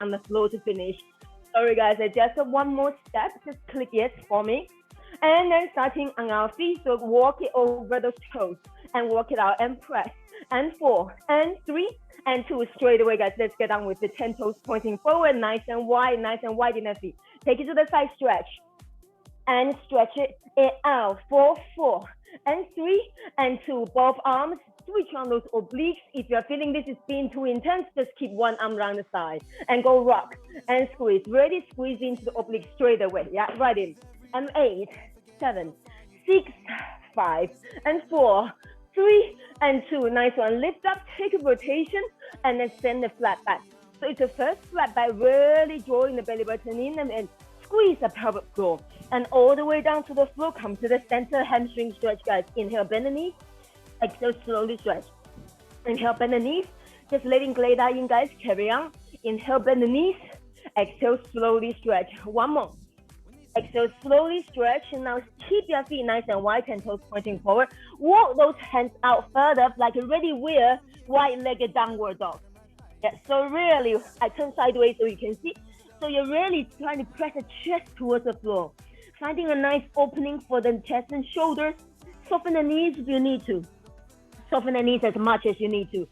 on the floor to finish. Sorry guys, just one more step. Just click yes for me. And then starting on our feet, so walk it over those toes and walk it out and press. And 4 and 3 and 2 straight away, guys. Let's get on with the 10 toes pointing forward, nice and wide in the feet. Take it to the side stretch and stretch it out for 4 and 3 and 2. Both arms switch on those obliques. If you're feeling this is being too intense, just keep one arm around the side and go rock and squeeze. Really squeeze into the oblique straight away. Yeah, right in. And 8, 7, 6, 5 and 4, 3 and 2. Nice one. Lift up, take a rotation, and then send the flat back. So it's the first flat back, really drawing the belly button in and squeeze the pelvic floor. And all the way down to the floor, come to the center, hamstring stretch, guys. Inhale, bend the knees. Exhale, slowly stretch. Inhale, bend the knees. Just letting glider in, guys. Carry on. Inhale, bend the knees. Exhale, slowly stretch. One more. Exhale, slowly stretch. Now keep your feet nice and wide, 10 toes pointing forward. Walk those hands out further, like a ready wear wide-legged downward dog. Yeah, so really, I turn sideways so you can see. So you're really trying to press the chest towards the floor. Finding a nice opening for the chest and shoulders. Soften the knees if you need to. Soften the knees as much as you need to.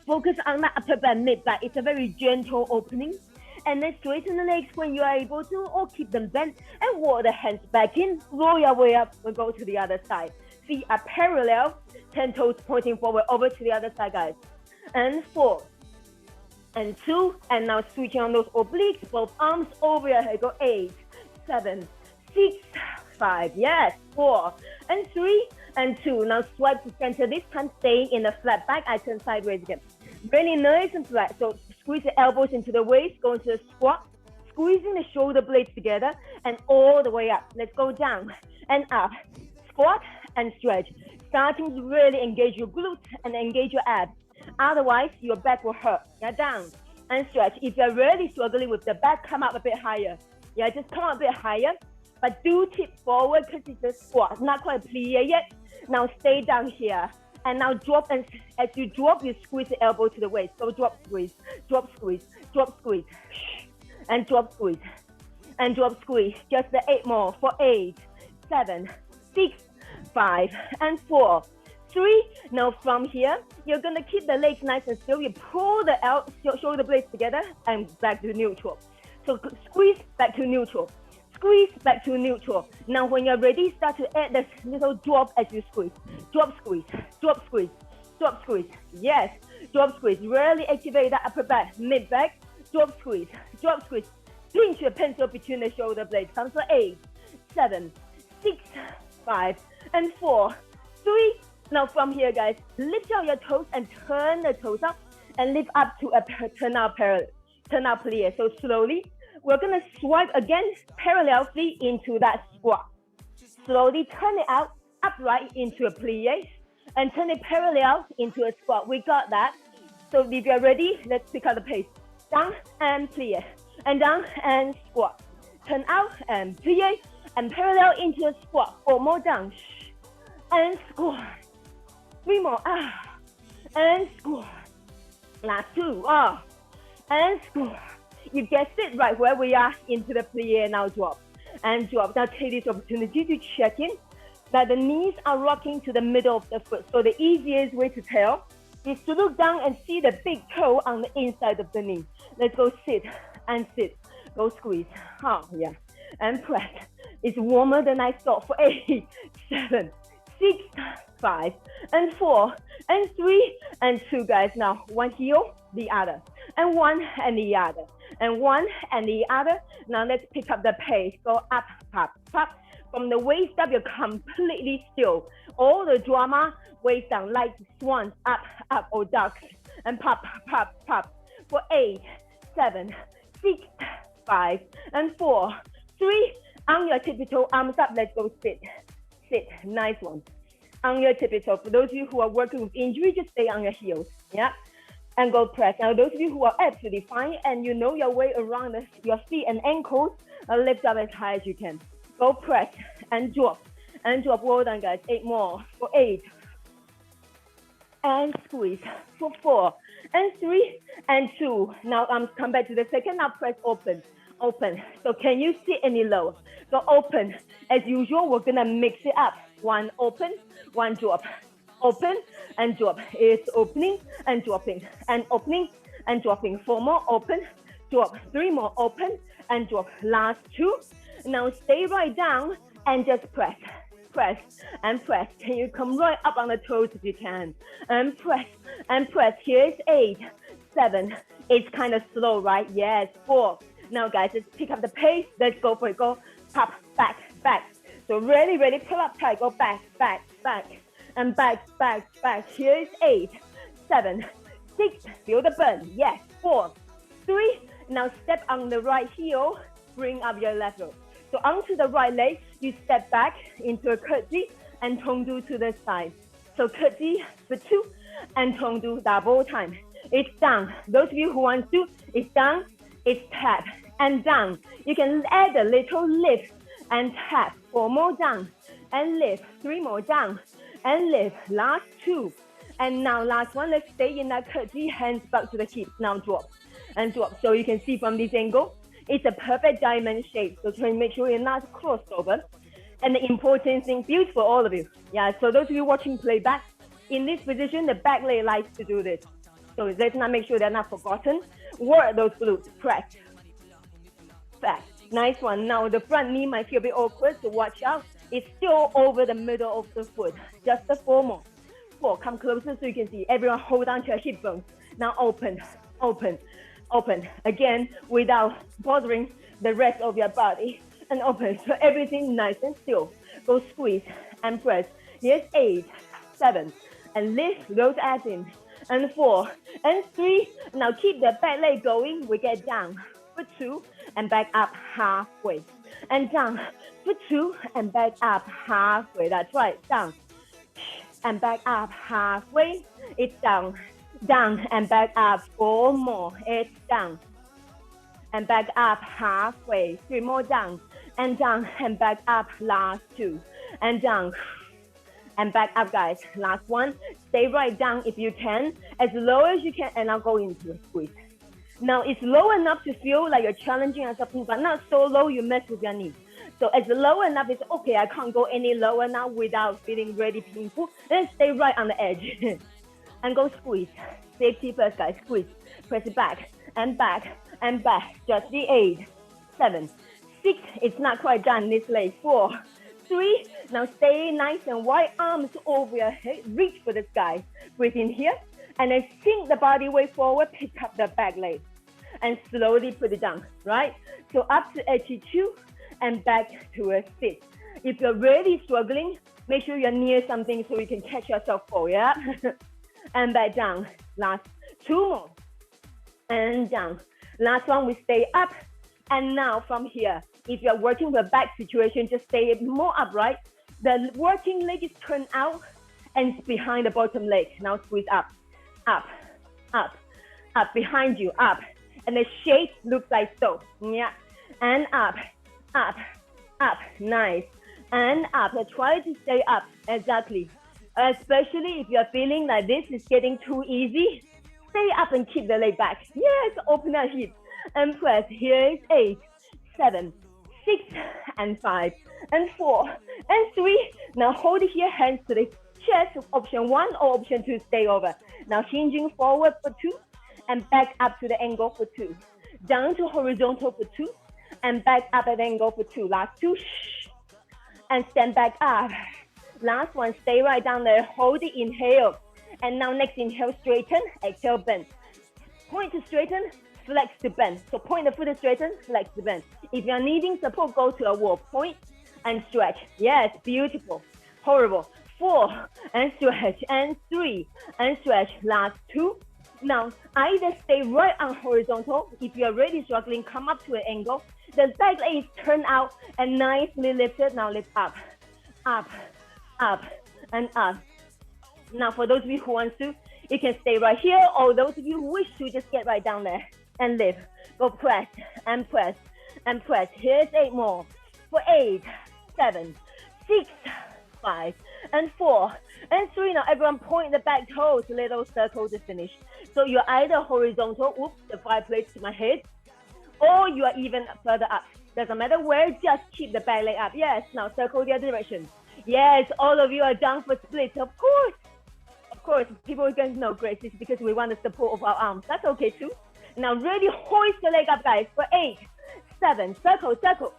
Focus on the upper back, mid back. It's a very gentle opening. And then straighten the legs when you are able to, or keep them bent and walk the hands back in. Roll your way up and go to the other side. Feet are parallel, 10 toes pointing forward over to the other side, guys. And 4 and 2, and now switching on those obliques, both arms over your head. Go 8, 7, 6, 5, yes, 4 and 3 and 2. Now swipe to center, this time staying in the flat back. I turn sideways again. Really nice and flat. So squeeze the elbows into the waist, go into the squat, squeezing the shoulder blades together and all the way up. Let's go down and up. Squat and stretch. Starting to really engage your glutes and engage your abs. Otherwise, your back will hurt. Yeah, down and stretch. If you're really struggling with the back, come up a bit higher. Yeah, just come up a bit higher. But do tip forward because it's a squat. Not quite plie yet. Now stay down here. And now drop, and as you drop, you squeeze the elbow to the waist. So drop, squeeze, drop, squeeze, drop, squeeze, and drop, squeeze, and drop, squeeze. Just the 8 more for 8, 7, 6, 5, and 4, 3. Now from here, you're gonna keep the legs nice and still. You pull the shoulder blades together and back to neutral. So squeeze back to neutral. Squeeze back to neutral. Now when you're ready, start to add this little drop as you squeeze. Drop, squeeze, drop, squeeze, drop, squeeze. Yes, drop, squeeze. Really activate that upper back, mid back. Drop, squeeze, drop, squeeze. Pinch your pencil between the shoulder blades. Comes for 8, 7, 6, 5, and 4, 3. Now from here, guys, lift out your toes and turn the toes up and lift up to a turn out plie. So slowly, we're gonna swipe again, parallel feet into that squat. Slowly turn it out, upright into a plie, and turn it parallel into a squat. We got that. So if you're ready, let's pick up the pace. Down and plie, and down and squat. Turn out and plie, and parallel into a squat. 4 more down, and squat. 3 more, and squat. Last 2, and squat. You guessed it, right where we are, into the plie. Now drop and drop. Now take this opportunity to check in that the knees are rocking to the middle of the foot. So the easiest way to tell is to look down and see the big toe on the inside of the knee. Let's go sit and sit. Go squeeze. Yeah. And press. It's warmer than I thought for 8, 7, 6, 5, and 4, and 3, and 2, guys. Now one heel, the other, and one and the other, and one and the other. Now let's pick up the pace. Go up, up, up. From the waist up, you're completely still. All the drama, waist down, like swans, up, up, or ducks, and pop, pop, pop. For 8, 7, 6, 5, and 4, 3. On your tippy toe, arms up. Let's go sit. Sit. Nice one. On your tippy toe. For those of you who are working with injury, just stay on your heels. Yeah. And go press. Now, those of you who are absolutely fine and you know your way around your feet and ankles, lift up as high as you can. Go press and drop. And drop. Well done, guys. 8 more. For 8. And squeeze. For 4. and 3 and 2. Now arms come back to the second. Now press open, open. So can you see any low? So open. As usual, we're gonna mix it up. 1 open, 1 drop. Open and drop. It's opening and dropping and opening and dropping. 4 more open, drop. 3 more open and drop. Last 2. Now stay right down and just press, press and press. Can you come right up on the toes if you can? And press and press. Here's 8, 7. It's kind of slow, right? Yes. 4. Now guys, let's pick up the pace. Let's go for it. Go pop, back, back. So really, really pull up tight. Go back, back, back. And back, back, back. Here's 8, 7, 6. Feel the burn. Yes. 4, 3. Now step on the right heel. Bring up your left foot. So onto the right leg, you step back into a curtsy and tongdu to the side. So curtsy for 2 and tongdu double time. It's down. Those of you who want to, it's down, it's tap and down. You can add a little lift and tap. 4 more down and lift. 3 more down and lift. Last 2. And now last one, let's stay in that curtsy, hands back to the hips. Now drop and drop. So you can see from this angle, it's a perfect diamond shape. So try and make sure you're not crossed over. And the important thing, beautiful all of you. Yeah, so those of you watching playback, in this position, the back leg likes to do this. So let's not make sure they're not forgotten. Work those glutes. Press. Back. Nice one. Now the front knee might feel a bit awkward, so watch out. It's still over the middle of the foot. Just the 4 more. 4. Come closer so you can see. Everyone hold on to your hip bones. Now open, open, open. Again, without bothering the rest of your body. And open. So everything nice and still. Go squeeze and press. Here's 8, 7. And lift those abs in. And 4 and 3. Now keep the back leg going. We get down for 2 and back up halfway. And down for 2 and back up halfway. That's right. Down and back up halfway. It's down, down and back up. 4 more. It's down and back up halfway. 3 more down and back up. Last 2 and down and back up, guys. Last one. Stay right down if you can, as low as you can, and now go into a squeeze. Now it's low enough to feel like you're challenging or something, but not so low you mess with your knee. So as low enough, it's okay. I can't go any lower now without feeling really painful. Then stay right on the edge and go squeeze. Safety first, guys. Squeeze. Press it back and back and back. Just the 8, 7, 6. It's not quite done. This leg. 4, 3. Now stay nice and wide, arms over your head. Reach for the sky. Breathe in here. And then sink the body weight forward. Pick up the back leg. And slowly put it down. Right? So up to attitude and back to a sit. If you're really struggling, make sure you're near something so you can catch yourself fall. Yeah? And back down. Last 2 more. And down. Last one, we stay up. And now from here, if you're working with a back situation, just stay more upright. The working leg is turned out and it's behind the bottom leg. Now squeeze up, up, up, up, behind you, up. And the shape looks like so. Yeah. And up, up, up. Nice. And up. Try to stay up. Exactly. Especially if you're feeling like this is getting too easy. Stay up and keep the leg back. Yes, open that hip. And press. Here is 8, 7, 6, and 5, and 4, and 3. Now hold here, hands to the chest. Option 1 or option 2, stay over. Now hinging forward for 2, and back up to the angle for 2. Down to horizontal for 2, and back up at angle for 2. Last 2, and stand back up. Last one, stay right down there. Hold the inhale. And now next inhale, straighten. Exhale, bend. Point to straighten. Flex to bend. So point the foot to straighten, flex to bend. If you're needing support, go to a wall. Point and stretch. Yes, beautiful. Horrible. 4 and stretch. And 3 and stretch. Last 2. Now, either stay right on horizontal. If you're really struggling, come up to an angle. The back leg is turned out and nicely lifted. Now lift up, up, up, and up. Now, for those of you who want to, you can stay right here, or those of you who wish to, just get right down there and lift. Go press and press and press. Here's 8 more. For 8, 7, 6, 5, and 4, and 3. Now everyone point the back toes, little circle to finish. So you're either horizontal, oops, the fireplace to my head, or you are even further up. Doesn't matter where, just keep the back leg up. Yes, now circle the other direction. Yes, all of you are down for splits, of course. Of course, people are going to know, Grace, it's because we want the support of our arms. That's okay too. Now really hoist the leg up, guys, for 8, 7, circle, circle,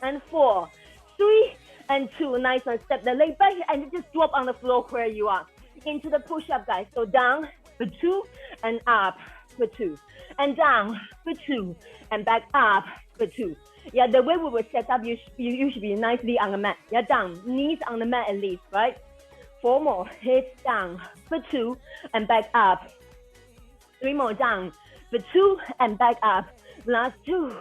and 4, 3, and 2. Nice one. Step the leg back and just drop on the floor where you are. Into the push-up, guys. So down for 2 and up for 2. And down for 2 and back up for 2. Yeah, the way we will set up, you should be nicely on the mat. Yeah, down, knees on the mat at least, right? 4 more. Hips down for 2 and back up. 3 more down for 2 and back up. Last 2.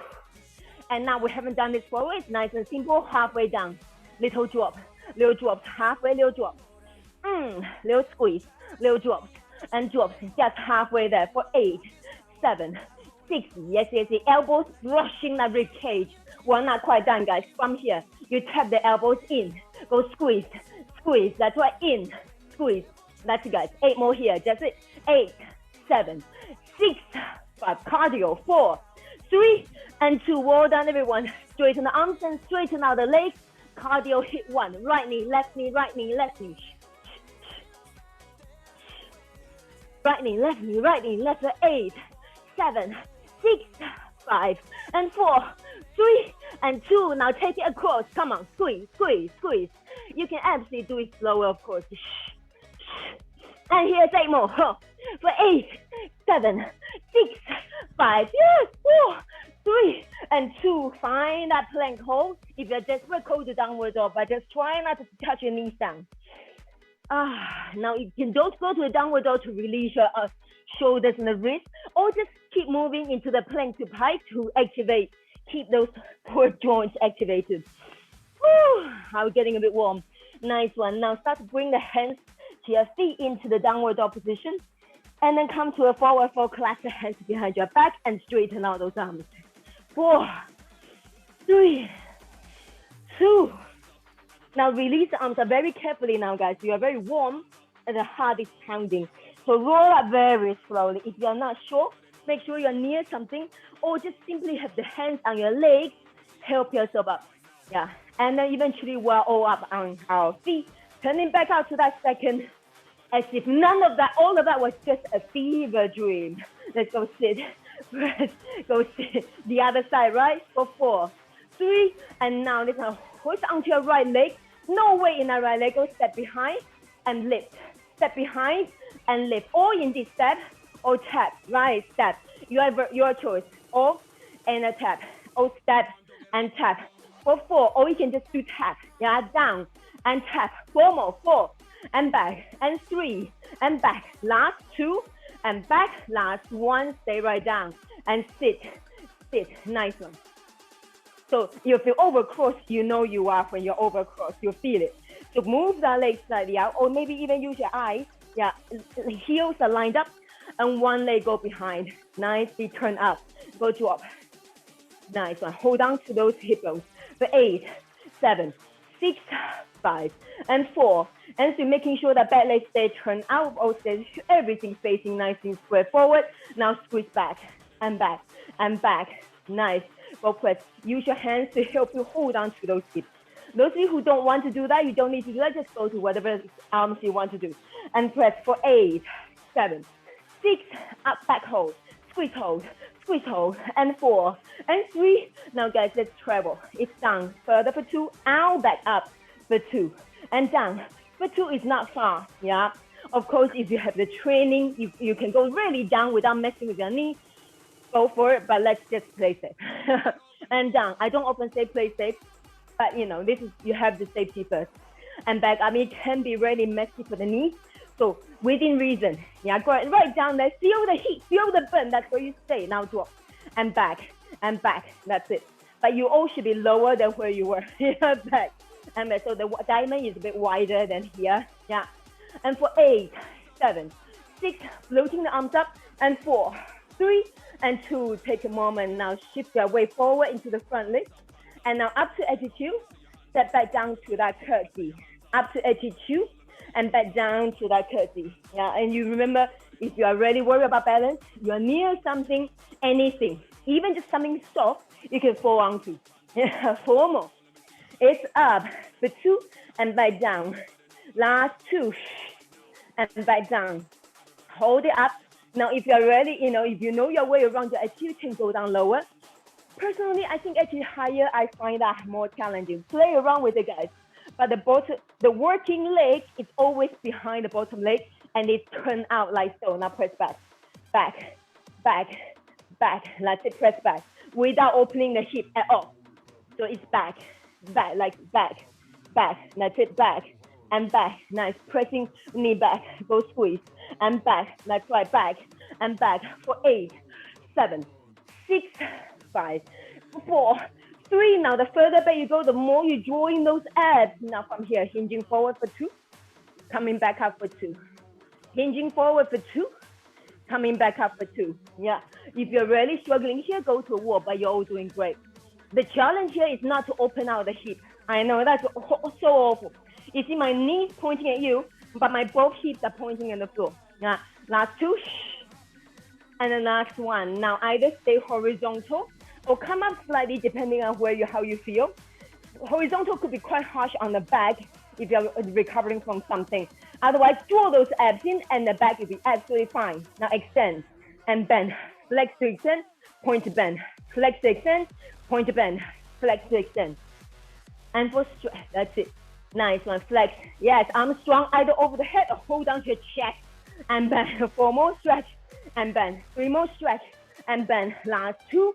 And now we haven't done this before. It's nice and simple. Halfway down. Little drop, little drops, halfway, little drop, little squeeze, little drops, and drops just halfway there for 8, 7, 6, yes, elbows brushing that rib cage. We're not quite done, guys. From here, you tap the elbows in, go squeeze, squeeze, that's right, in, squeeze, that's it, guys. 8 more here, just it, 8, 7, 6, 5, cardio, 4, 3, and 2, well done, everyone. Straighten the arms and straighten out the legs. Cardio hit 1, right knee, left knee, right knee, left knee. Right knee, left knee, right knee, left for 8, 7, 6, 5, and 4, 3, and 2. Now take it across. Come on, squeeze, squeeze, squeeze. You can absolutely do it slower, of course. And here's 8 more. For 8, 7, 6, 5, yes, 4, 3, and 2. Find that plank hold. If you're desperate, go to downward dog, but just try not to touch your knees down. Now you can don't go to a downward dog to release your shoulders and the wrist, or just keep moving into the plank to pike to activate, keep those core joints activated. Now we're getting a bit warm. Nice one. Now start to bring the hands to your feet into the downward dog position, and then come to a forward fold, clasp the hands behind your back and straighten out those arms. 4, 3, 2. Now release the arms very carefully now, guys. You are very warm and the heart is pounding. So roll up very slowly. If you're not sure, make sure you're near something, or just simply have the hands on your legs, help yourself up. Yeah, and then eventually we're all up on our feet, turning back out to that second, as if none of that, all of that was just a fever dream. Let's go sit. Go sit. The other side, right? For 4, 3, and now let's push onto your right leg. No weight in that right leg. Go step behind and lift. Step behind and lift. Or in this step, or tap, right? Step. You have your choice. Or and a tap. Or step and tap. For 4, or you can just do tap. Yeah, down and tap. 4 more. 4 and back and 3 and back. Last 2 and back. Last 1. Stay right down and sit. Sit. Nice one. So if you overcross, you know you are when you're overcross. You feel it. So move that leg slightly out, or maybe even use your eyes. Yeah, heels are lined up, and one leg go behind. Nicely turn up. Go drop. Nice one. Hold on to those hip bones. For 8, 7, 6, 5, and 4. And so making sure that back leg stay turned out, or stay everything facing nice and square forward. Now squeeze back and back and back. Nice. Go press. Use your hands to help you hold on to those hips. Those of you who don't want to do that, you don't need to do that. Just go to whatever arms you want to do. And press for 8, 7, 6, up, back hold, squeeze hold, and 4, and 3. Now guys, let's travel. It's down, further for 2, out, back up for 2, and down. For 2 is not far, yeah. Of course, if you have the training, you can go really down without messing with your knee. Go for it, but let's just play safe. And down. I don't often say play safe, but you know, this is, you have the safety first. And back up, it can be really messy for the knee. So within reason, yeah, go right down there, feel the heat, feel the burn, that's where you stay. Now drop, and back, that's it. But you all should be lower than where you were. Yeah, back, and back. So the diamond is a bit wider than here, yeah. And for 8, 7, 6, floating the arms up, and 4, 3, and 2, take a moment. Now shift your weight forward into the front leg. And now up to attitude, step back down to that curtsy. up to 82, and back down to that curtsy. Yeah, and you remember, if you are really worried about balance, you are near something, anything, even just something soft, you can fall onto. Yeah, 4 more. It's up for 2 and back down. Last 2 and back down. Hold it up. Now, if you're ready, if you know your way around, you can go down lower. Personally, I think actually higher, I find that more challenging. Play around with it, guys. But the working leg is always behind the bottom leg, and it turns out like so. Now press back, back, back, back. Let's press back without opening the hip at all. So it's back, back, like back, back. That's it, back and back. Nice, pressing knee back, go squeeze, and back. Let's try back and back for 8, 7, 6, 5, 4, 3. Now the further back you go, the more you join those abs. Now from here, hinging forward for 2, coming back up for 2, hinging forward for 2, coming back up for 2. Yeah, if you're really struggling here, go to a wall, but you're all doing great. The challenge here is not to open out the hip. I know that's so awful. You see my knees pointing at you, but my both hips are pointing at the floor. Yeah, last 2, and the last 1. Now either stay horizontal or come up slightly depending on how you feel. Horizontal could be quite harsh on the back if you're recovering from something. Otherwise, draw those abs in and the back will be absolutely fine. Now extend and bend. Flex to extend, point to bend. Flex to extend, point to bend. Flex to extend. And for stretch, that's it. Nice one, flex. Yes, arms strong, either over the head or hold down to your chest. And bend. 4 more, stretch and bend. 3 more, stretch and bend. Last 2.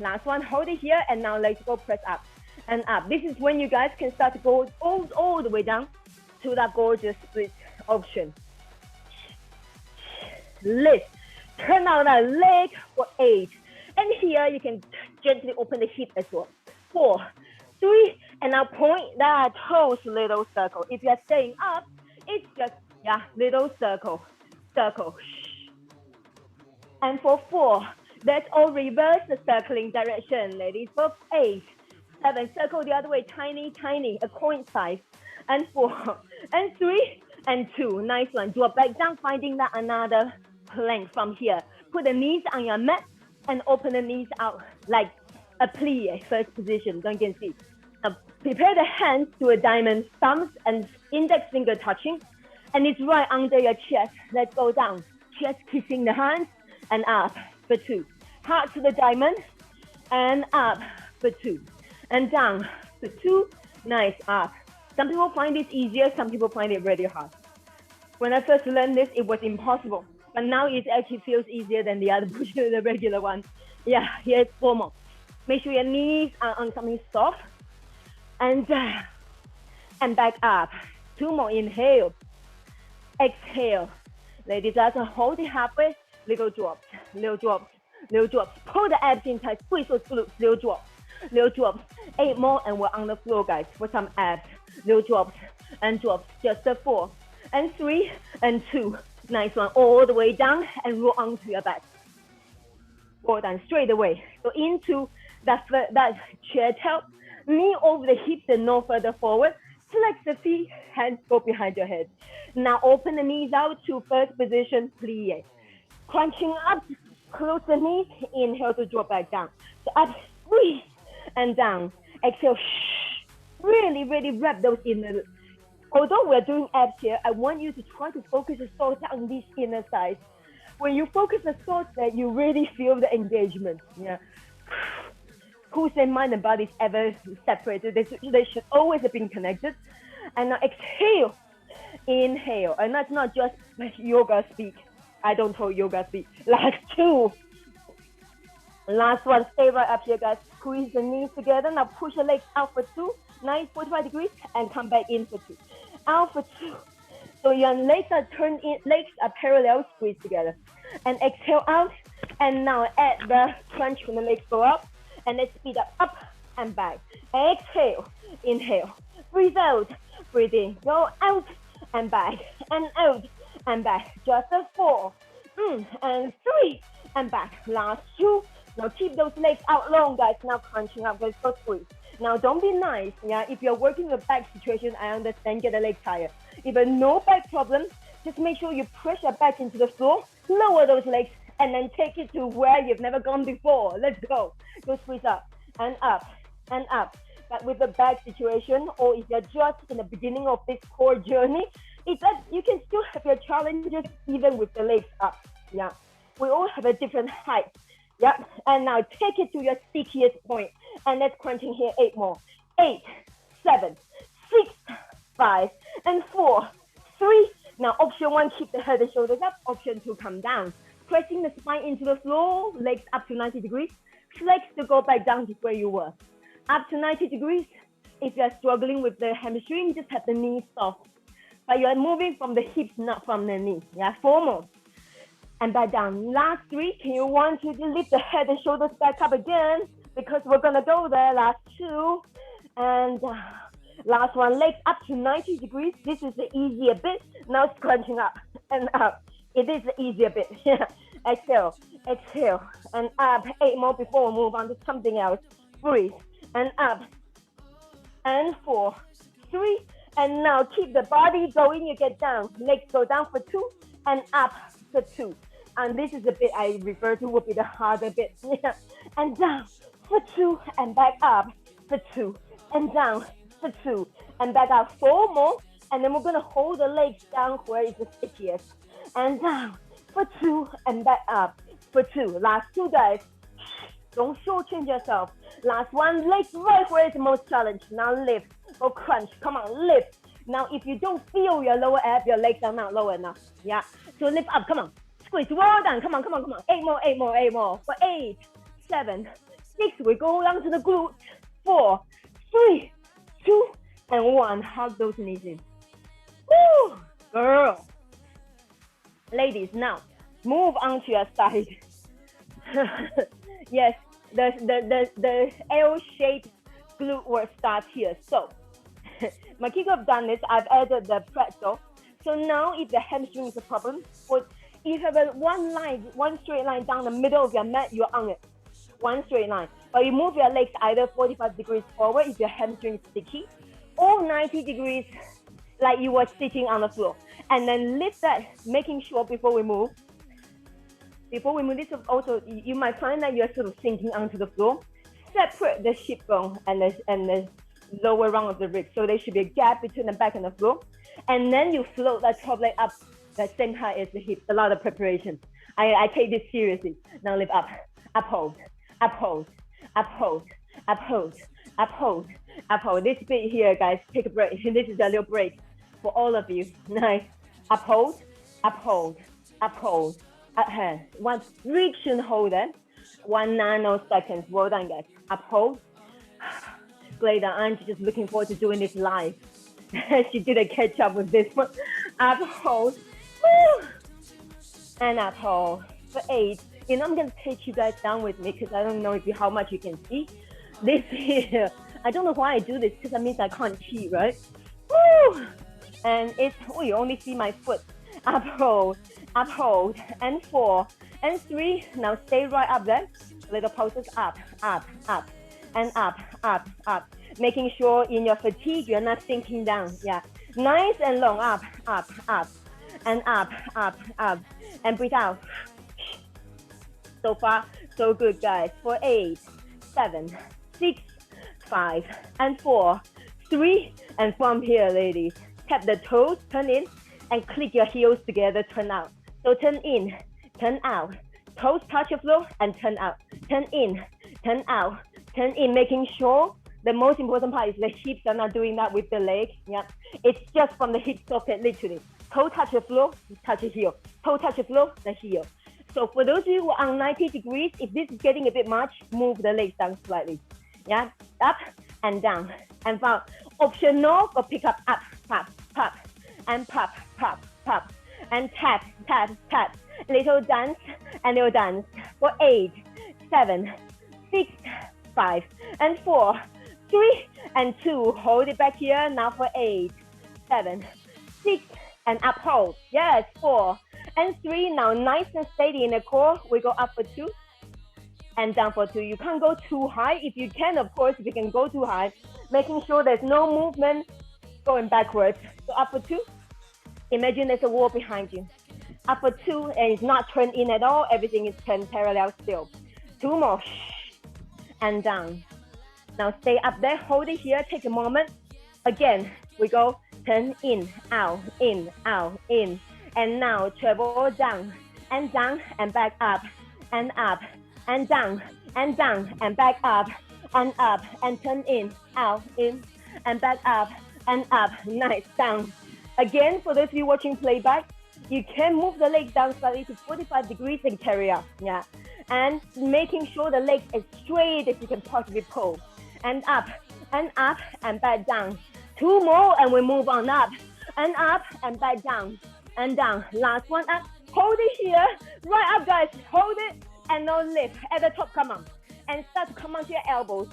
Last 1, hold it here, and now let's go press up and up. This is when you guys can start to go all the way down to that gorgeous split option. Lift, turn out that leg for 8. And here you can gently open the hip as well. 4, 3, and now point that toes, little circle. If you're staying up, it's just, little circle, circle. And for 4, let's all reverse the circling direction, ladies. For 8, 7, circle the other way, tiny, a coin size. And 4, and 3, and 2. Nice one. Drop back down, finding that another plank from here. Put the knees on your mat and open the knees out like a plie, first position. Don't get see. Now, prepare the hands to a diamond, thumbs and index finger touching, and it's right under your chest. Let's go down. Chest kissing the hands and up for 2. Heart to the diamond and up for 2. And down for 2. Nice, up. Some people find this easier, some people find it really hard. When I first learned this, it was impossible. But now it actually feels easier than the other push-up, the regular one. Yeah, here's 4 more. Make sure your knees are on something soft. And down. And back up. 2 more, inhale. Exhale. Ladies, let's hold it halfway. Little drops, little drops, little drops. Pull the abs in tight, squeeze those glutes, little drops, little drops. 8 more, and we're on the floor, guys, for some abs. Little drops and drops, just a 4, and 3, and 2. Nice one, all the way down and roll onto your back. Go down straight away. So into that chair tilt, knee over the hips and no further forward. Flex the feet, hands go behind your head. Now open the knees out to first position, plie. Crunching up, close the knees, inhale to drop back down. So up, squeeze, and down. Exhale, really, really wrap those inner. Although we're doing abs here, I want you to try to focus your thoughts on these inner sides. When you focus the thoughts that you really feel the engagement. Yeah. Who said mind and body is ever separated? They should always have been connected. And now exhale, inhale. And that's not just yoga speak. I don't talk yoga speak. Last 2. Last one, stay right up here, guys. Squeeze the knees together. Now push the legs out for 2, 45 degrees, and come back in for 2. Out for 2. So your legs are turned in, legs are parallel, squeeze together. And exhale out. And now add the crunch when the legs go up. And let's speed up and back. Exhale, inhale. Breathe out, breathe in. Go out and back, and out and back. Just a 4, and 3, and back. Last 2. Now keep those legs out long, guys. Now crunching up, let's go squeeze. Now, don't be nice. Yeah, if you're working with back situation, I understand, get the leg tired. If there's no back problem, just make sure you press your back into the floor, lower those legs, and then take it to where you've never gone before. Let's go. Go squeeze up and up and up. But with the back situation, or if you're just in the beginning of this core journey, it's that you can still have your challenges even with the legs up. Yeah, we all have a different height. Yeah, and now take it to your stickiest point, and let's crunching here. 8 more. 8, 7, 6, 5, and 4, 3. Now option 1, keep the head and shoulders up. Option 2, come down. Pressing the spine into the floor, legs up to 90 degrees. Flex to go back down to where you were. Up to 90 degrees. If you're struggling with the hamstring, just have the knees soft. But you're moving from the hips, not from the knees. Yeah, 4 more. And back down. Last 3. Can you want to lift the head and shoulders back up again? Because we're going to go there. Last 2. And last 1. Legs up to 90 degrees. This is the easier bit. Now it's crunching up and up. It is the easier bit. Exhale, exhale, and up. 8 more before we move on to something else. Breathe, and up. And 4, 3. And now keep the body going. You get down. Legs go down for 2 and up for 2. And this is the bit I refer to will be the harder bit. And down for 2 and back up for 2 and down for 2 and back up. 4 more. And then we're going to hold the legs down where it's the stickiest. And down for 2 and back up for 2. Last 2, guys. Don't shortchange yourself. Last 1, legs right where it's the most challenge. Now lift or crunch. Come on, lift. Now, if you don't feel your lower ab, your legs are not low enough. Yeah. So lift up. Come on. Squeeze. Well done. Come on, come on, come on. 8 more, 8 more, 8 more. For 8, 7, 6. We go down to the glutes. 4, 3, 2, and 1. Hug those knees in. Woo! Girl. Ladies, now move on to your side. Yes, the L-shaped glute work starts here. So, my kickoff done this. I've added the pretzel. So now, if the hamstring is a problem, or you have a one straight line down the middle of your mat, you're on it. One straight line. But you move your legs either 45 degrees forward if your hamstring is sticky, or 90 degrees like you were sitting on the floor. And then lift that, making sure before we move, this is also, you might find that you're sort of sinking onto the floor. Separate the hip bone and the lower round of the rib. So there should be a gap between the back and the floor. And then you float that top leg up the same height as the hips. A lot of preparation. I take this seriously. Now lift up, uphold, uphold, uphold, uphold, uphold, uphold. This bit here, guys, take a break. This is a little break for all of you. Nice. Uphold, uphold, uphold. One friction hold it. 1 nanoseconds. Well done, guys. Uphold. Glada, I'm just looking forward to doing this live. She didn't catch up with this one. Uphold. Woo! And uphold. For 8. You know, I'm going to take you guys down with me because I don't know how much you can see. This here. I don't know why I do this because that means I can't cheat, right? Woo! And it's, oh, you only see my foot. Uphold, uphold, and 4, and 3. Now stay right up there. Little pulses up, up, up, and up, up, up. Making sure in your fatigue, you're not sinking down. Yeah. Nice and long. Up, up, up, and up, up, up. And breathe out. So far, so good, guys. For 8, 7, 6, 5, and 4, 3. And from here, ladies, tap the toes, turn in, and click your heels together, turn out. So turn in, turn out. Toes touch the floor and turn out. Turn in, turn out, turn in, making sure the most important part is the hips are not doing that with the leg. Yeah, it's just from the hip socket, literally. Toe touch the floor, touch the heel. Toe touch the floor, the heel. So for those of you who are on 90 degrees, if this is getting a bit much, move the legs down slightly. Yeah, up and down. And for optional, go pick up, pop, pop, and pop, pop, pop, and tap, tap, tap. Little dance and little dance. For 8, 7, 6, 5, and 4, 3, and 2. Hold it back here. Now for 8, 7, 6, and uphold. Yes, 4 and 3. Now nice and steady in the core. We go up for 2 and down for 2. You can't go too high. If you can, of course, if you can go too high, making sure there's no movement going backwards. So up for 2. Imagine there's a wall behind you. Up for 2, and it's not turned in at all. Everything is turned parallel still. 2 more. And down. Now stay up there. Hold it here. Take a moment. Again, we go turn in, out, in, out, in. And now travel down and back up and down and back up and turn in, out, in, and back up and up. Nice, down. Again, for those of you watching playback, you can move the legs down slightly to 45 degrees and carry up, yeah. And making sure the legs as straight as you can possibly pull. And up and back down. 2 more and we move on up and back down and down. Last one up. Hold it here. Right up, guys. Hold it and now lift. At the top, come on. And start to come onto your elbows.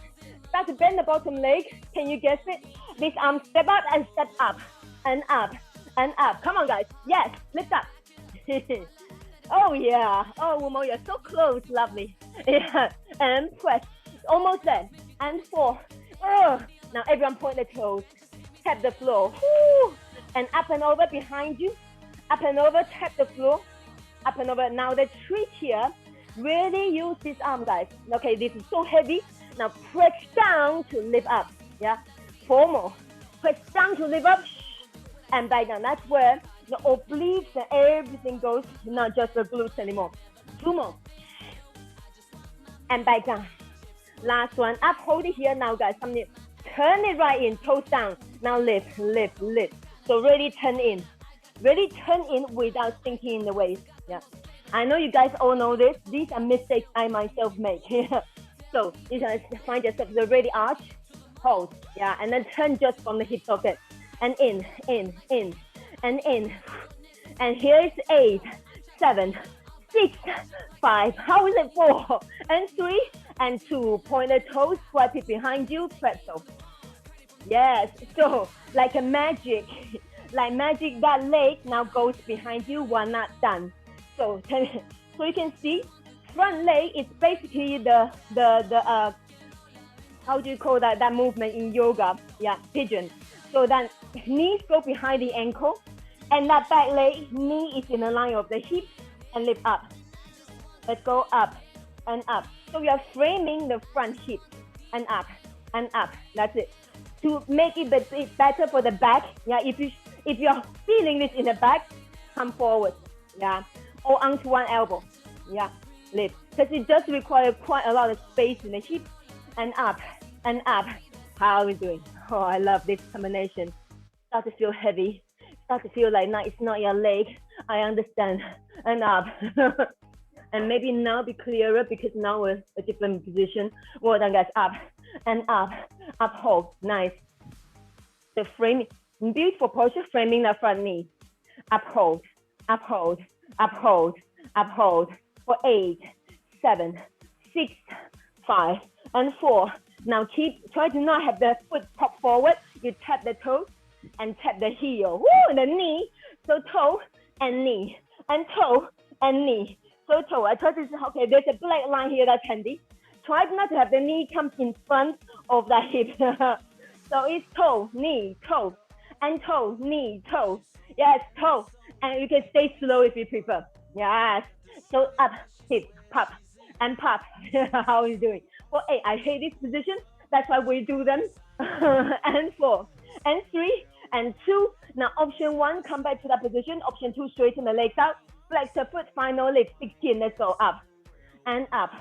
Start to bend the bottom leg. Can you guess it? This arm, step out and step up. And up and up. Come on, guys. Yes, lift up. Oh, yeah. Oh, Wumo, you're so close. Lovely. Yeah. And press. Almost there. And 4. Now everyone point the toes. Tap the floor. Woo. And up and over behind you. Up and over, tap the floor. Up and over. Now the trick here, really use this arm, guys. Okay, this is so heavy. Now press down to lift up. Yeah. 4 more. Press down to lift up. And back down. That's where the obliques and everything goes, not just the glutes anymore. 2 more. And back down. Last one. Up, hold it here now, guys. Turn it right in, toes down. Now lift, lift, lift. So really turn in. Really turn in without sinking in the waist. Yeah. I know you guys all know this. These are mistakes I myself make. So you can find yourself the ready arch, hold. Yeah. And then turn just from the hip socket. And in, and in. And here is 8, 7, 6, 5. How is it? 4 and 3 and 2. Point the toes, swipe it behind you, pretzel. Yes. So like a magic, that leg now goes behind you. We're not done. So you can see, front leg is basically the how do you call that movement in yoga? Yeah, pigeon. So then knees go behind the ankle, and that back leg, knee is in the line of the hip, and lift up. Let's go up and up. So we are framing the front hip and up and up. That's it. To make it better for the back, yeah. If you're feeling this in the back, come forward, yeah, or onto one elbow, yeah, lift, because it does require quite a lot of space in the hip and up and up. How are we doing? Oh, I love this combination. Start to feel heavy. Start to feel like, no, it's not your leg. I understand. And up. And maybe now be clearer because now we're a different position. Well done, guys. Up and up. Up, hold. Nice. The framing. Beautiful posture, framing the front knee. Up, hold. Up, hold. Up, hold. Up, hold. For 8, 7, 6, 5, and 4. Now try to not have the foot pop forward. You tap the toes and tap the heel. Woo, the knee. So toe and knee. And toe and knee. So toe. I try to say, okay, there's a black line here that's handy. Try not to have the knee come in front of the hip. So it's toe, knee, toe. And toe, knee, toe. Yes, toe. And you can stay slow if you prefer. Yes. So up, hip, pop, and pop. How are you doing? For 8, I hate this position. That's why we do them. And 4, and 3, and 2. Now option 1, come back to that position. Option 2, straighten the legs out. Flex the foot, final lift, 16. Let's go up and up.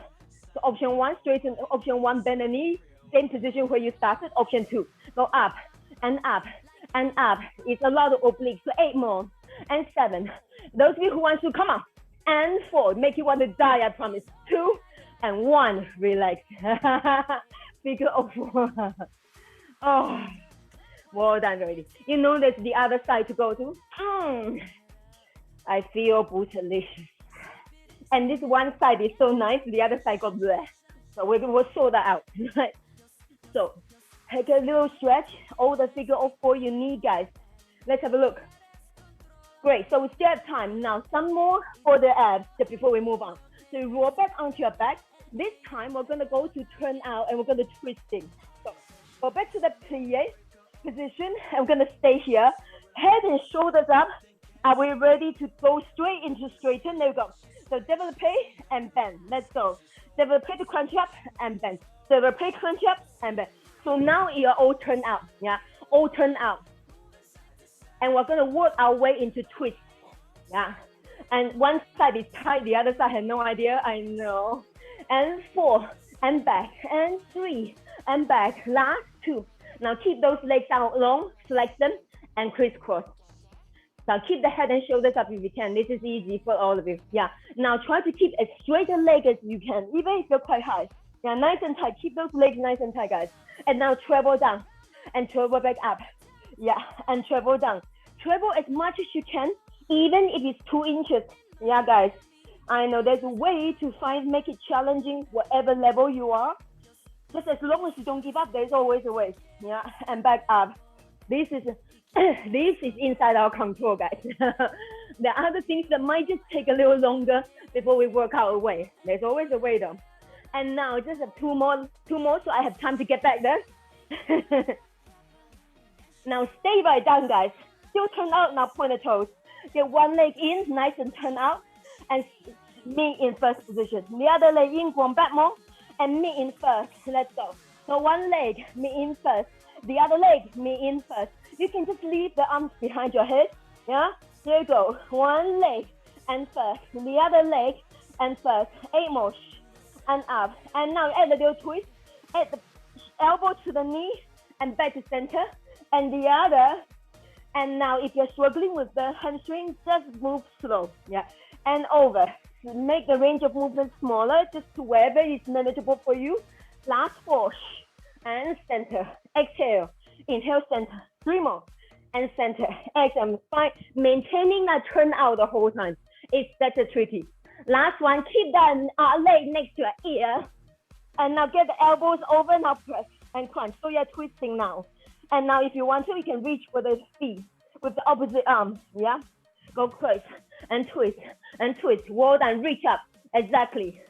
So option 1, straighten. Option 1, bend the knee. Same position where you started. Option 2, go up and up and up. It's a lot of obliques. So 8 more and 7. Those of you who want to, come on. And 4, make you want to die, I promise. 2 and 1, relax. Figure of 4. Oh, well done already. You know there's the other side to go to. I feel bootylicious. And this one side is so nice, the other side got bleh. So we'll sort that out. Right? So take a little stretch, all the figure of 4 you need, guys. Let's have a look. Great, so we still have time. Now some more for the abs just before we move on. So you roll back onto your back, This time we're gonna go to turn out and we're gonna twisting. So go back to the plie position and we're gonna stay here. Head and shoulders up. Are we ready to go straight into straighten? There we go. So développé and bend. Let's go. Développé to crunch up and bend. Développé, crunch up and bend. So now you're all turn out. Yeah, all turn out. And we're gonna work our way into twist. Yeah. And one side is tight, the other side has no idea. I know. And 4 and back and 3 and back. Last 2. Now keep those legs out long, flex them and crisscross. Now keep the head and shoulders up if you can. This is easy for all of you. Yeah. Now try to keep as straight a leg as you can, even if you're quite high. Yeah, nice and tight. Keep those legs nice and tight, guys. And now travel down and travel back up. Yeah, and travel down. Travel as much as you can, even if it's 2 inches. Yeah, guys. I know there's a way to make it challenging, whatever level you are. Just as long as you don't give up, there's always a way. Yeah, and back up. This is inside our control, guys. There are other things that might just take a little longer before we work our way. There's always a way though. And now just have two more, so I have time to get back there. Now stay right down, guys. Still turn out, now point the toes. Get one leg in, nice and turn out, and meet in first position. The other leg in, go back more, and meet in first. Let's go. So one leg, meet in first. The other leg, meet in first. You can just leave the arms behind your head. Yeah, there you go. One leg and first. The other leg and first. 8 more. And up. And now add a little twist. Add the elbow to the knee and back to center. And the other. And now if you're struggling with the hamstring, just move slow. Yeah. And over. Make the range of movement smaller, just to wherever is manageable for you. Last 4. And center. Exhale. Inhale, center. 3 more. And center. Exhale. Fine. Maintaining that turn out the whole time. That's tricky. Last one. Keep that leg next to your ear. And now get the elbows over. Now press and crunch. So you're twisting now. And now if you want to, you can reach for the feet with the opposite arm. Yeah. Go press and twist and twist. Well done. Reach up. Exactly.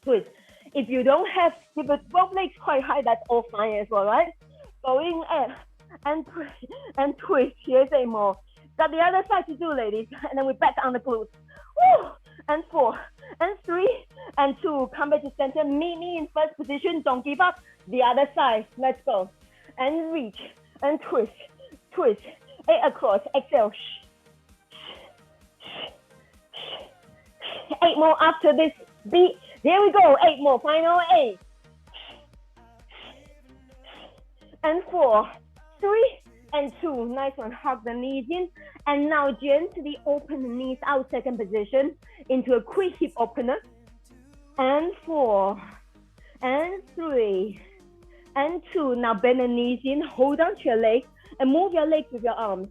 Twist. If you don't have, if both legs quite high, that's all fine as well, right? Going and twist. Here's 8 more. Got the other side to do, ladies. And then we're back on the glutes. Woo! And 4 and 3 and 2. Come back to center. Meet me in first position. Don't give up. The other side. Let's go. And reach and twist. Twist. 8 across. Exhale. 8 more after this beat. There we go. 8 more. Final 8. And 4, 3, and 2. Nice one. Hug the knees in. And now gently open the knees out, second position, into a quick hip opener. And 4, and 3, and 2. Now bend the knees in. Hold on to your legs and move your legs with your arms.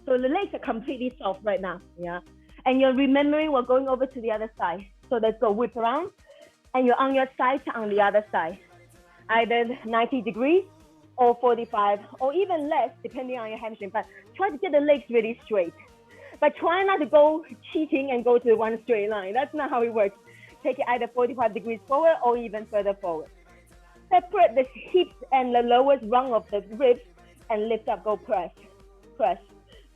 So the legs are completely soft right now. Yeah. And you're remembering we're going over to the other side. So let's go whip around. And you're on your side to on the other side. Either 90 degrees or 45 or even less depending on your hamstring. But try to get the legs really straight. But try not to go cheating and go to one straight line. That's not how it works. Take it either 45 degrees forward or even further forward. Separate the hips and the lowest rung of the ribs and lift up. Go press. Press.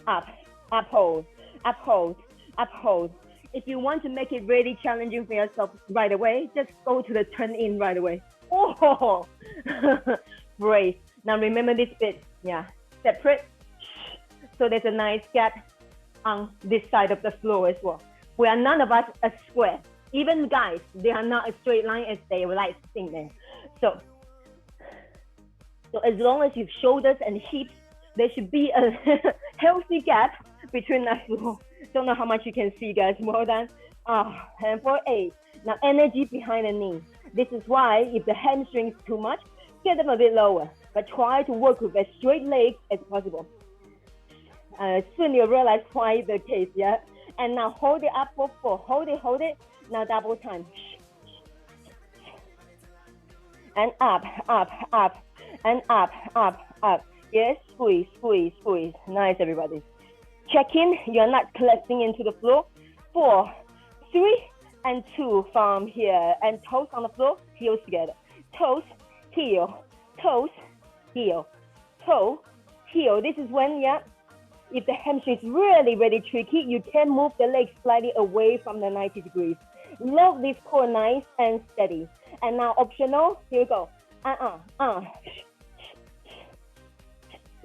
Up. Uphold. Uphold. Uphold. If you want to make it really challenging for yourself right away, just go to the turn in right away. Oh, brace. Now remember this bit. Yeah, separate. So there's a nice gap on this side of the floor as well. We are none of us a square. Even guys, they are not a straight line as they like to think there. So as long as you've shoulders and hips, there should be a healthy gap between the floor. Don't know how much you can see, guys. Well done. And for 8. Now energy behind the knee. This is why if the hamstrings too much, get them a bit lower. But try to work with as straight legs as possible. Soon you'll realize why the case, yeah? And now hold it up for 4. Hold it. Now double time. And up. And up. Yes, squeeze. Nice, everybody. Check in. You're not collapsing into the floor. 4, 3, and 2 from here. And toes on the floor, heels together. Toes, heel, toes, heel, toe, heel. This is when, yeah, if the hamstring is really, really tricky, you can move the legs slightly away from the 90 degrees. Love this core nice and steady. And now optional, here we go.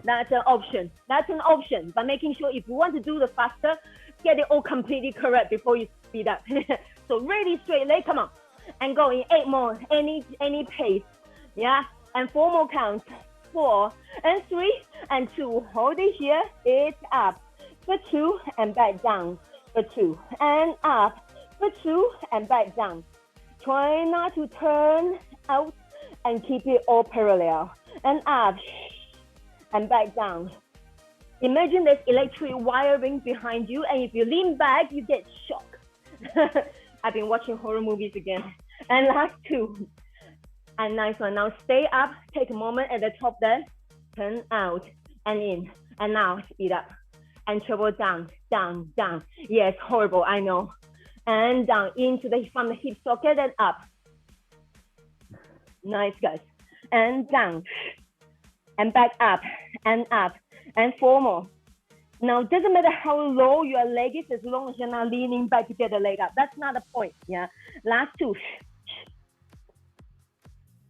That's an option. That's an option. But making sure if you want to do the faster, get it all completely correct before you speed up. So really straight leg, come on. And go in 8 more, any pace. Yeah, and 4 more counts. 4 and 3 and 2. Hold it here. It's up. For 2 and back down. For 2 and up. For 2 and back down. Try not to turn out and keep it all parallel. And up and back down. Imagine there's electric wiring behind you, and if you lean back, you get shocked. I've been watching horror movies again. And last 2. And nice one. Now stay up. Take a moment at the top there. Turn out and in. And now speed up. And travel down, down, down. Yes, horrible, I know. And down from the hip socket and up. Nice, guys. And down. And back up. And up. And 4 more. Now, it doesn't matter how low your leg is as long as you're not leaning back to get the leg up. That's not the point, yeah? Last 2.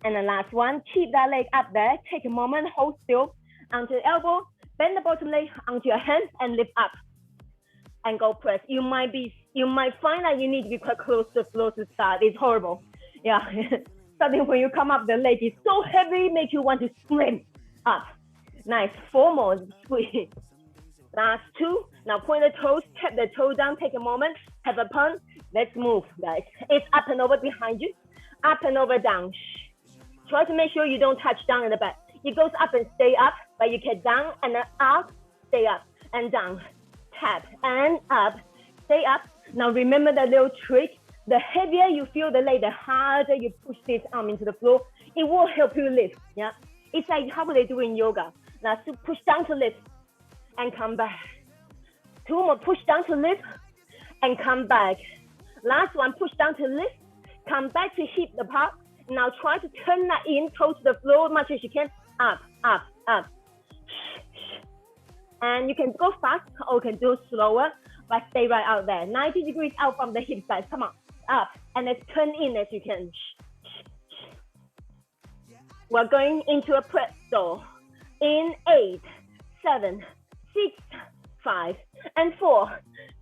And the last one, keep that leg up there. Take a moment, hold still onto the elbow, bend the bottom leg onto your hand and lift up. And go press. You might find that you need to be quite close to the floor to start. It's horrible. Yeah. Starting when you come up, the leg is so heavy, make you want to scream up. Nice. 4 more. Squeeze. Last 2. Now point the toes, tap the toe down, take a moment, have a pump. Let's move, guys. It's up and over behind you. Up and over down. Try to make sure you don't touch down in the back. It goes up and stay up, but you get down and then up, stay up and down. Tap and up, stay up. Now remember that little trick. The heavier you feel the leg, the harder you push this arm into the floor. It will help you lift. Yeah, it's like how they do in yoga. Now push down to lift and come back. 2 more, push down to lift and come back. Last one, push down to lift, come back to hip apart. Now try to turn that in close to the floor as much as you can. Up, up, up. And you can go fast or you can do slower, but stay right out there. 90 degrees out from the hip side. Come on, up. And let's turn in as you can. We're going into a pretzel. In 8, 7, 6, 5, and 4,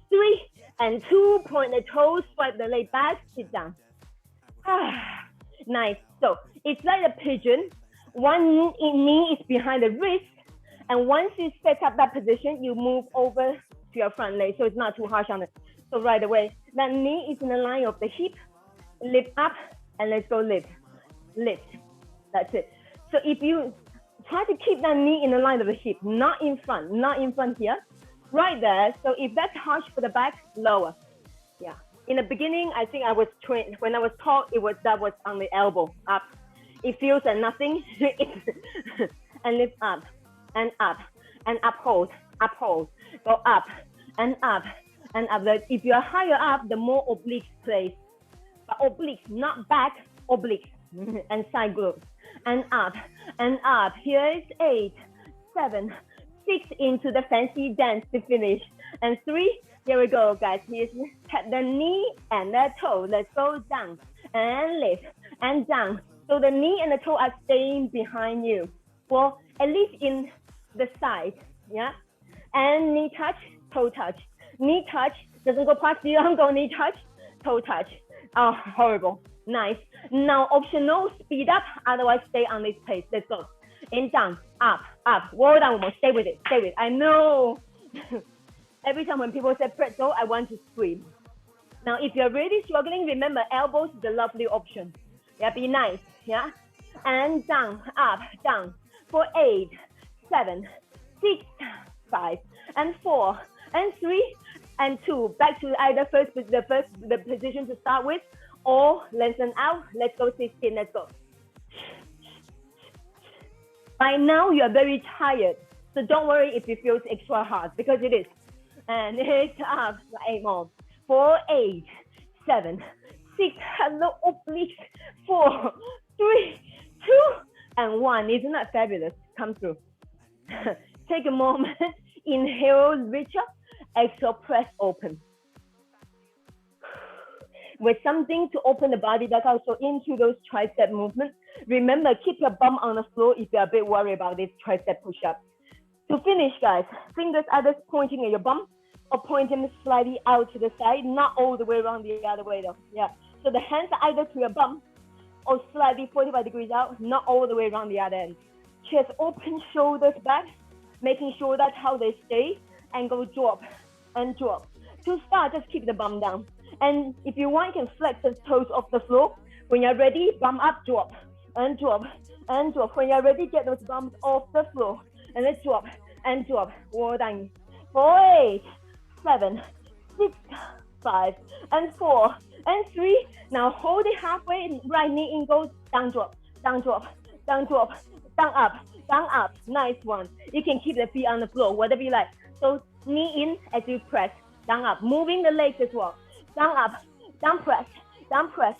3, and 2. Point the toes, swipe the leg back, sit down. Nice. So it's like a pigeon. One knee is behind the wrist, and once you set up that position, you move over to your front leg, so it's not too harsh on it. So right away, that knee is in the line of the hip. Lift up, and let's go lift. Lift. That's it. So if you try to keep that knee in the line of the hip, not in front here, right there. So if that's harsh for the back, lower. Yeah. In the beginning, I think I was trained, when I was taught, that was on the elbow, up. It feels like nothing. And lift up, and up, and uphold, uphold. Go up, and up, and up. If you're higher up, the more obliques place. But obliques, not back, obliques, and side glutes. And up, and up. Here is 8, 7, 6 into the fancy dance to finish. And 3, here we go, guys. Here's tap the knee and the toe. Let's go down and lift and down. So the knee and the toe are staying behind you. Well, at least in the side, yeah? And knee touch, toe touch. Knee touch, doesn't go past you, don't go knee touch, toe touch. Oh, horrible. Nice. Now, optional, speed up, otherwise stay on this pace. Let's go. In, down, up, up. Roll down more. Stay with it. Stay with it. I know. Every time when people say pretzel, I want to scream. Now, if you're really struggling, remember, elbows is a lovely option. Yeah, be nice. Yeah. And down, up, down. For 8, 7, 6, 5, and 4, and 3, and 2. Back to either the position to start with, or lengthen out. Let's go 16. Let's go. By now, you are very tired. So don't worry if it feels extra hard, because it is. And it's up. 8 more. For 8, 7, 6, hello obliques, 4, 3, 2, and 1. Isn't that fabulous? Come through. Take a moment. Inhale, reach up. Exhale, press open. With something to open the body back out, so into those tricep movements. Remember, keep your bum on the floor if you're a bit worried about this tricep push-up. To finish, guys, fingers either pointing at your bum or pointing slightly out to the side, not all the way around the other way though. Yeah. So the hands are either to your bum or slightly 45 degrees out, not all the way around the other end. Chest open, shoulders back, making sure that's how they stay, and go drop and drop. To start, just keep the bum down. And if you want, you can flex the toes off the floor. When you're ready, bum up, drop, and drop, and drop. When you're ready, get those bums off the floor. And let's drop, and drop. Well done. 4, 8, 7, 6, 5, and 4, and 3. Now hold it halfway, right knee in goes, down drop, down drop, down drop, down up, down up. Nice one. You can keep the feet on the floor, whatever you like. So knee in as you press, down up, moving the legs as well. Down up, down press, down press.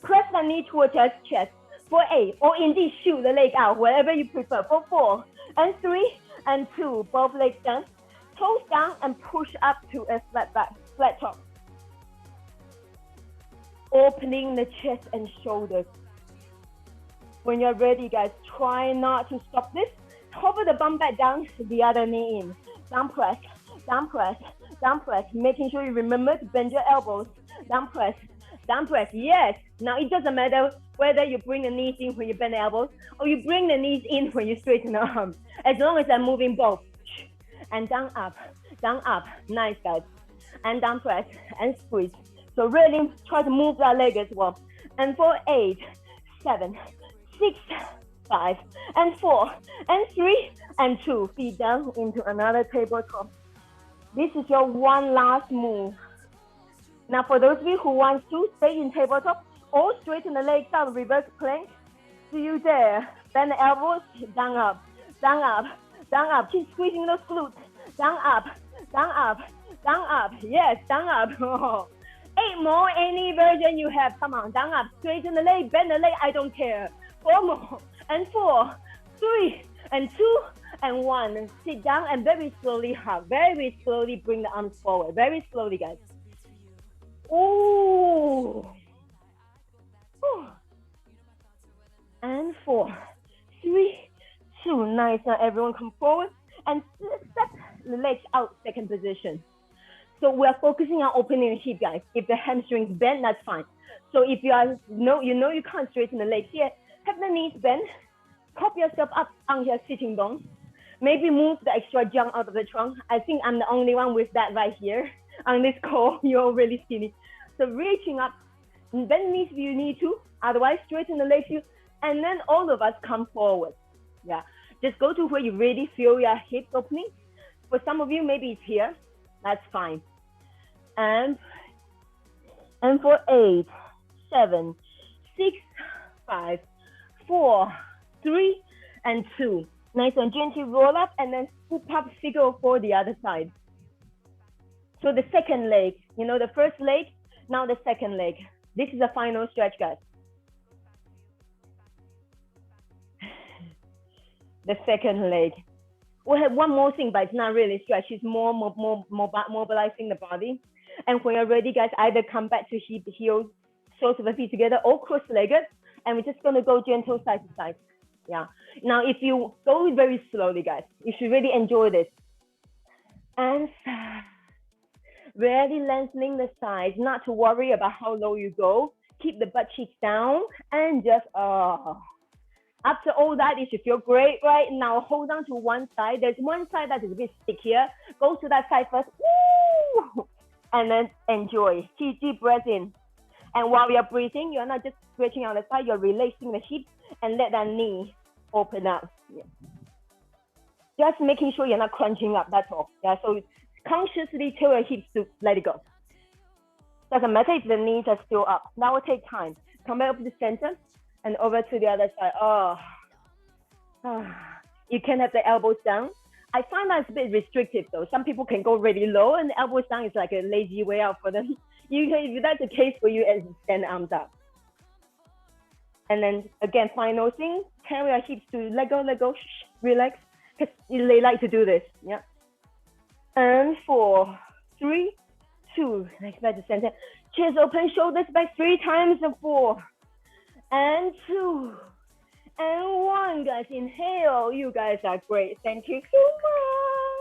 Press the knee towards your chest. For 8, or indeed shoot the leg out, whatever you prefer. For 4, and 3, and 2. Both legs down. Toes down and push up to a flat back, flat top. Opening the chest and shoulders. When you're ready, guys, try not to stop this. Hover the bum back down, the other knee in. Down press, down press, down press. Making sure you remember to bend your elbows. Down press, down press. Yes. Now it doesn't matter whether you bring the knees in when you bend the elbows or you bring the knees in when you straighten the arms. As long as I'm moving both. And down up, down up. Nice, guys. And down press and squeeze. So really try to move that leg as well. And for 8, 7, 6, 5, and 4, and 3, and 2. Feet down into another tabletop. This is your one last move. Now for those of you who want to stay in tabletop or straighten the legs out, reverse plank, see you there. Bend the elbows, down up, down up, down up. Keep squeezing those glutes. Down up, down up, down up. Yes, down up. 8 more, any version you have. Come on, down up, straighten the leg, bend the leg, I don't care. 4 more, and 4, 3, and 2, and 1. And sit down and very slowly hug. Very slowly bring the arms forward. Very slowly, guys. Ooh. And 4, 3, 2. Nice. Now everyone come forward and step the legs out, second position. So we're focusing on opening the hip, guys. If the hamstrings bend, that's fine. So if you are you can't straighten the legs here, have the knees bent, prop yourself up on your sitting bone. Maybe move the extra junk out of the trunk. I think I'm the only one with that right here on this call. You're really skinny. So reaching up, bend knees if you need to. Otherwise, straighten the legs, and then all of us come forward. Yeah, just go to where you really feel your hips opening. For some of you, maybe it's here. That's fine. And for 8, 7, 6, 5, 4, 3, and 2. Nice and gently roll up and then scoop up, figure 4 the other side. So the second leg, the first leg, now the second leg. This is the final stretch, guys. The second leg. We have one more thing, but it's not really stretch. It's more mobilizing the body. And when you're ready, guys, either come back to hip, heels, soles of the feet together, or cross-legged. And we're just going to go gentle side to side. Yeah. Now, if you go very slowly, guys, you should really enjoy this. And really lengthening the sides, not to worry about how low you go. Keep the butt cheeks down and just, After all that, you should feel great, right? Now hold on to one side. There's one side that is a bit stickier. Go to that side first. Woo! And then enjoy. Deep breath in. And while you're breathing, you're not just stretching out the side, you're releasing the hip and let that knee open up. Yeah. Just making sure you're not crunching up, that's all. Yeah, so consciously tell your hips to let it go. Doesn't matter if the knees are still up. That will take time. Come back up to the center and over to the other side. You can have the elbows down. I find that it's a bit restrictive though. Some people can go really low and the elbows down is like a lazy way out for them. You can, if that's the case for you, stand arms up. And then again, final thing, carry our hips to let go, relax, because they like to do this. Yeah. And 4, 3, 2, next back to center. Chest open, shoulders back 3 times, and 4, and 2, and 1, guys. Inhale. You guys are great. Thank you so much.